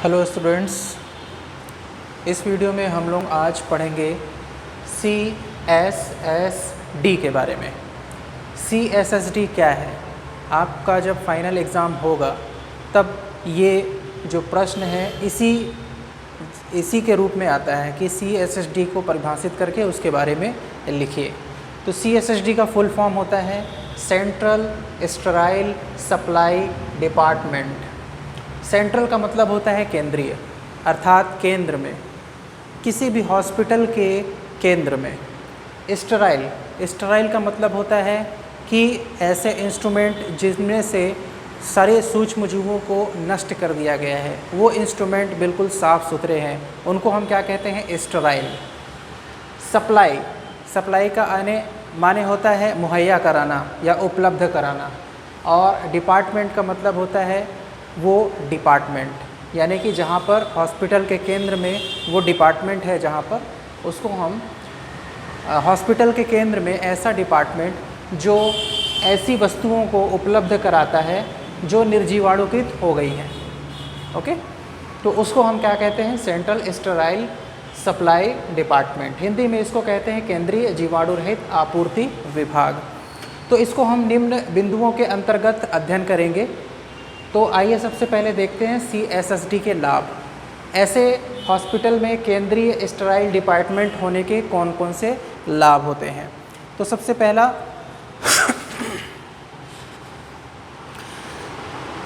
Hello students, इस video में हम लोग आज पढ़ेंगे CSSD के बारे में। CSSD क्या है? आपका जब फाइनल एग्ज़ाम होगा तब ये जो प्रश्न है इसी के रूप में आता है कि CSSD को परिभाषित करके उसके बारे में लिखिए। तो CSSD का फुल फॉर्म होता है central sterile supply department. Central का मतलब होता है केंद्रीय, अर्थात केंद्र में, किसी भी हॉस्पिटल के केंद्र में। स्टेराइल का मतलब होता है कि ऐसे इंस्ट्रूमेंट जिनमें से सारे सूक्ष्म जीवों को नष्ट कर दिया गया है, वो इंस्ट्रूमेंट बिल्कुल साफ़ सुथरे हैं, उनको हम क्या कहते हैं? स्टेराइल। सप्लाई का माने होता है मुहैया कराना या उपलब्ध कराना, और डिपार्टमेंट का मतलब होता है वो डिपार्टमेंट, यानी कि जहाँ पर हॉस्पिटल के केंद्र में वो डिपार्टमेंट है, जहाँ पर उसको हम हॉस्पिटल के केंद्र में ऐसा डिपार्टमेंट जो ऐसी वस्तुओं को उपलब्ध कराता है जो निर्जीवाणुकृत हो गई हैं। ओके, तो उसको हम क्या कहते हैं? Central sterile supply department. Hindi में इसको कहते हैं केंद्रीय जीवाणु रहित आपूर्ति विभाग। तो इसको हम निम्न बिंदुओं के अंतर्गत अध्ययन करेंगे। तो आइए सबसे पहले देखते हैं CSSD के लाभ। ऐसे हॉस्पिटल में केंद्रीय स्टेराइल डिपार्टमेंट होने के कौन कौन से लाभ होते हैं? तो सबसे पहला,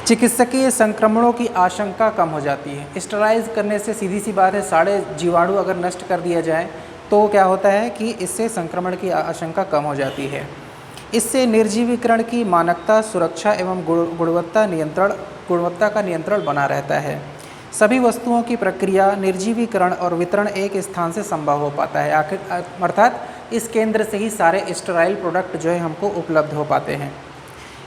चिकित्सकीय संक्रमणों की आशंका कम हो जाती है। स्टेराइज करने से सीधी सी बात है, सारे जीवाणु अगर नष्ट कर दिया जाए तो क्या होता है कि इससे संक्रमण की आशंका कम हो जाती है। इससे निर्जीवीकरण की मानकता, सुरक्षा एवं गुणवत्ता का नियंत्रण बना रहता है। सभी वस्तुओं की प्रक्रिया, निर्जीवीकरण और वितरण एक स्थान से संभव हो पाता है। अर्थात इस केंद्र से ही सारे स्टेराइल प्रोडक्ट जो है हमको उपलब्ध हो पाते हैं।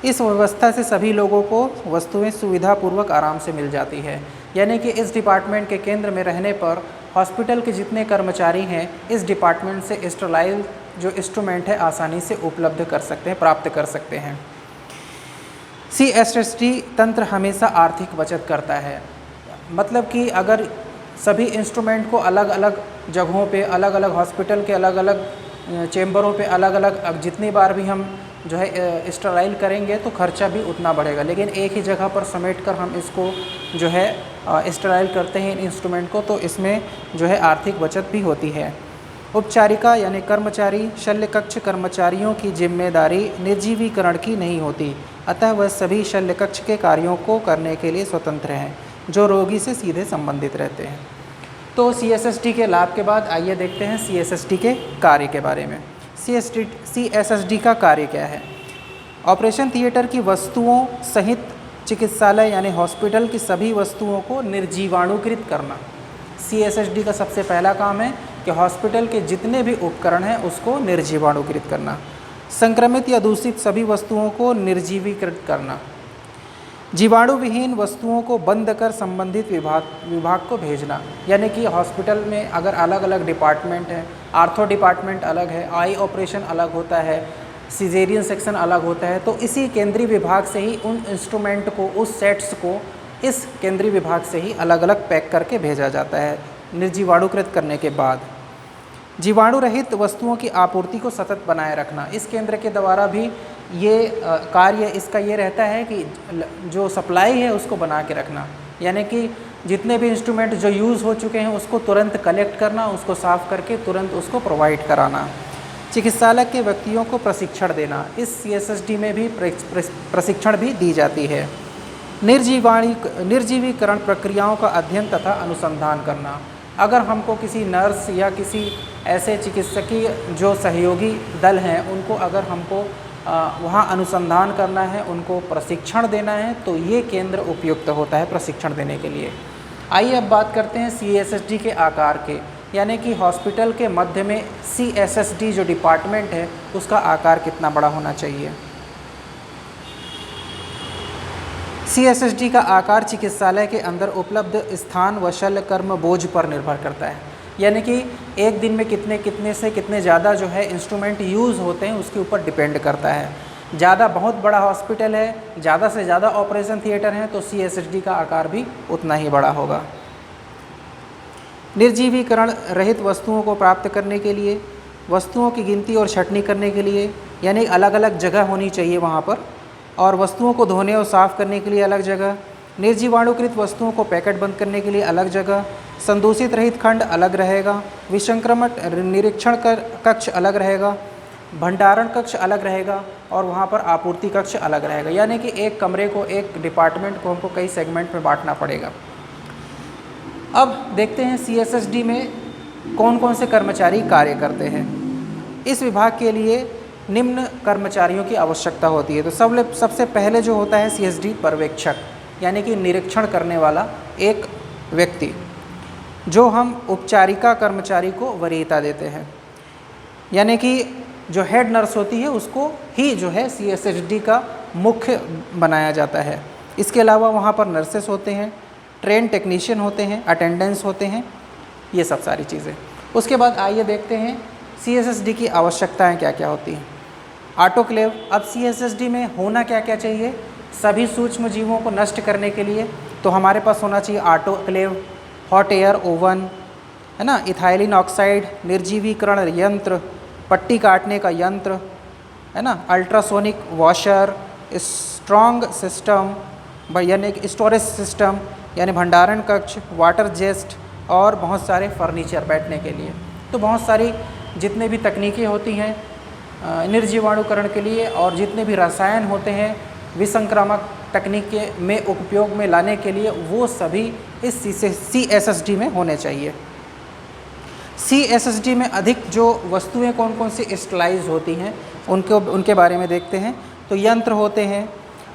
इस व्यवस्था से सभी लोगों को वस्तुएं सुविधापूर्वक आराम से मिल जाती है, यानी कि इस डिपार्टमेंट के केंद्र में रहने पर हॉस्पिटल के जितने कर्मचारी हैं इस डिपार्टमेंट से स्टेराइल जो इंस्ट्रूमेंट है आसानी से उपलब्ध कर सकते हैं, प्राप्त कर सकते हैं। CSSD तंत्र हमेशा आर्थिक बचत करता है। मतलब कि अगर सभी इंस्ट्रूमेंट को अलग अलग जगहों पे, अलग अलग हॉस्पिटल के अलग अलग चेम्बरों पे अलग अलग जितनी बार भी हम जो है स्टेराइल करेंगे तो खर्चा भी उतना बढ़ेगा, लेकिन एक ही जगह पर समेट कर हम इसको जो है स्टेराइल करते हैं इन इंस्ट्रूमेंट को, तो इसमें जो है आर्थिक बचत भी होती है। उपचारिका यानी कर्मचारी, शल्य कक्ष कर्मचारियों की जिम्मेदारी निर्जीवीकरण की नहीं होती, अतः वह सभी शल्य कक्ष के कार्यों को करने के लिए स्वतंत्र हैं जो रोगी से सीधे संबंधित रहते हैं। तो CSSD के लाभ के बाद आइए देखते हैं CSSD के कार्य के बारे में। CSSD का कार्य क्या है? ऑपरेशन थिएटर की वस्तुओं सहित चिकित्सालय यानी हॉस्पिटल की सभी वस्तुओं को निर्जीवाणुकृत करना। CSSD का सबसे पहला काम है कि हॉस्पिटल के जितने भी उपकरण हैं उसको निर्जीवाणुकृत करना। संक्रमित या दूषित सभी वस्तुओं को निर्जीवीकृत करना। जीवाणु विहीन वस्तुओं को बंद कर संबंधित विभाग को भेजना, यानी कि हॉस्पिटल में अगर अलग अलग डिपार्टमेंट हैं, आर्थो डिपार्टमेंट अलग है, आई ऑपरेशन अलग होता है, सिजेरियन सेक्शन अलग होता है, तो इसी केंद्रीय विभाग से ही उन इंस्ट्रूमेंट को, उस सेट्स को इस केंद्रीय विभाग से ही अलग अलग पैक करके भेजा जाता है निर्जीवाणुकृत करने के बाद। जीवाणु रहित वस्तुओं की आपूर्ति को सतत बनाए रखना। इस केंद्र के द्वारा भी ये कार्य इसका ये रहता है कि जो सप्लाई है उसको बना के रखना, यानी कि जितने भी इंस्ट्रूमेंट जो यूज़ हो चुके हैं उसको तुरंत कलेक्ट करना, उसको साफ़ करके तुरंत उसको प्रोवाइड कराना। चिकित्सालय के व्यक्तियों को प्रशिक्षण देना, इस CSSD में भी प्रशिक्षण भी दी जाती है। निर्जीवीकरण प्रक्रियाओं का अध्ययन तथा अनुसंधान करना। अगर हमको किसी नर्स या किसी ऐसे चिकित्सकीय जो सहयोगी दल हैं उनको अगर हमको वहाँ अनुसंधान करना है, उनको प्रशिक्षण देना है, तो ये केंद्र उपयुक्त होता है प्रशिक्षण देने के लिए। आइए अब बात करते हैं CSSD के आकार के, यानी कि हॉस्पिटल के मध्य में CSSD जो डिपार्टमेंट है उसका आकार कितना बड़ा होना चाहिए। CSSD का आकार चिकित्सालय के अंदर उपलब्ध स्थान व शल्य कर्म बोझ पर निर्भर करता है, यानी कि एक दिन में कितने से कितने ज़्यादा जो है इंस्ट्रूमेंट यूज़ होते हैं उसके ऊपर डिपेंड करता है। ज़्यादा बहुत बड़ा हॉस्पिटल है, ज़्यादा से ज़्यादा ऑपरेशन थिएटर हैं, तो CSSD का आकार भी उतना ही बड़ा होगा। निर्जीवीकरण रहित वस्तुओं को प्राप्त करने के लिए, वस्तुओं की गिनती और छँटनी करने के लिए, यानी अलग अलग जगह होनी चाहिए वहाँ पर, और वस्तुओं को धोने और साफ़ करने के लिए अलग जगह, निर्जीवाणुकृत वस्तुओं को पैकेट बंद करने के लिए अलग जगह, संदूषित रहित खंड अलग रहेगा, विसंक्रमण निरीक्षण कक्ष अलग रहेगा, भंडारण कक्ष अलग रहेगा, और वहाँ पर आपूर्ति कक्ष अलग रहेगा। यानी कि एक कमरे को, एक डिपार्टमेंट को हमको कई सेगमेंट में बांटना पड़ेगा। अब देखते हैं CSSD में कौन कौन से कर्मचारी कार्य करते हैं। इस विभाग के लिए निम्न कर्मचारियों की आवश्यकता होती है। तो सबसे पहले जो होता है CSD पर्यवेक्षक, यानी कि निरीक्षण करने वाला एक व्यक्ति, जो हम उपचारिका कर्मचारी को वरीयता देते हैं, यानी कि जो हेड नर्स होती है उसको ही जो है CSSD का मुख्य बनाया जाता है। इसके अलावा वहाँ पर नर्सेस होते हैं, ट्रेन टेक्नीशियन होते हैं, अटेंडेंट्स होते हैं, ये सब सारी चीज़ें। उसके बाद आइए देखते हैं CSSD की आवश्यकताएं क्या क्या होती हैं। ऑटोक्लेव, अब CSSD में होना क्या क्या चाहिए? सभी सूक्ष्म जीवों को नष्ट करने के लिए तो हमारे पास होना चाहिए ऑटोक्लेव, हॉट एयर ओवन, है ना, इथाइलिन ऑक्साइड निर्जीवीकरण यंत्र, पट्टी काटने का यंत्र, है ना, अल्ट्रासोनिक वॉशर, स्ट्रॉन्ग सिस्टम यानी स्टोरेज सिस्टम यानी भंडारण कक्ष, वाटर जेस्ट, और बहुत सारे फर्नीचर बैठने के लिए। तो बहुत सारी जितने भी तकनीकें होती हैं निर्जीवाणुकरण के लिए, और जितने भी रसायन होते हैं विसंक्रामक तकनीक में उपयोग में लाने के लिए, वो सभी इस CSSD में होने चाहिए। CSSD में अधिक जो वस्तुएं कौन कौन सी स्टलाइज होती हैं उनके बारे में देखते हैं। तो यंत्र होते हैं,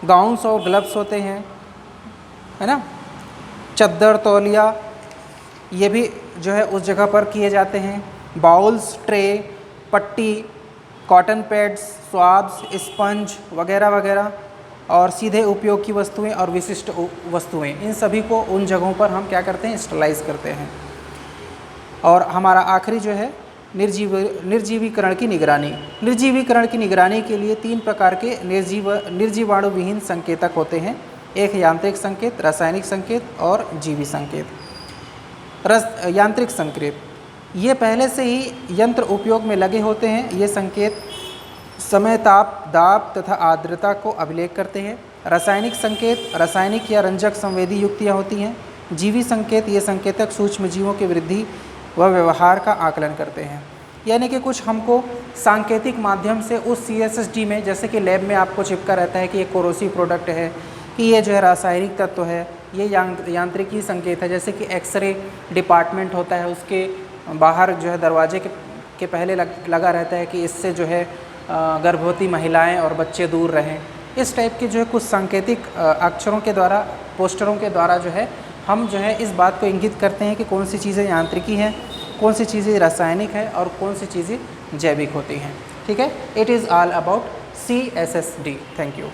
गाउन्स और ग्लव्स होते हैं, है ना, चद्दर तौलिया ये भी जो है उस जगह पर किए जाते हैं, बाउल्स, ट्रे, पट्टी, कॉटन पैड्स, स्वाब्स, स्पंज वगैरह वगैरह, और सीधे उपयोग की वस्तुएं और विशिष्ट वस्तुएं, इन सभी को उन जगहों पर हम क्या करते हैं? स्टलाइज करते हैं। और हमारा आखिरी जो है निर्जीवीकरण की निगरानी। निर्जीवीकरण की निगरानी के लिए 3 प्रकार के निर्जीवाणु विहीन संकेतक होते हैं। एक यांत्रिक संकेत, रासायनिक संकेत और जीवी संकेत। यांत्रिक संकेत, ये पहले से ही यंत्र उपयोग में लगे होते हैं। ये संकेत समय, ताप, दाब तथा आर्द्रता को अभिलेख करते हैं। रासायनिक संकेत रासायनिक या रंजक संवेदी युक्तियाँ होती हैं। जीवी संकेत, ये संकेतक सूक्ष्म जीवों की वृद्धि व व्यवहार का आकलन करते हैं। यानी कि कुछ हमको सांकेतिक माध्यम से उस CSSD में, जैसे कि लैब में आपको चिपका रहता है कि ये कोरोसिव प्रोडक्ट है, कि ये जो है रासायनिक तत्व है, ये यांत्रिकी संकेत है। जैसे कि एक्सरे डिपार्टमेंट होता है, उसके बाहर जो है दरवाजे के पहले लगा रहता है कि इससे जो है गर्भवती महिलाएं और बच्चे दूर रहें। इस टाइप के जो है कुछ सांकेतिक अक्षरों के द्वारा, पोस्टरों के द्वारा जो है हम जो है इस बात को इंगित करते हैं कि कौन सी चीज़ें यांत्रिकी हैं, कौन सी चीज़ें रासायनिक है और कौन सी चीज़ें जैविक होती हैं। ठीक है, it is all about CSSD। Thank you.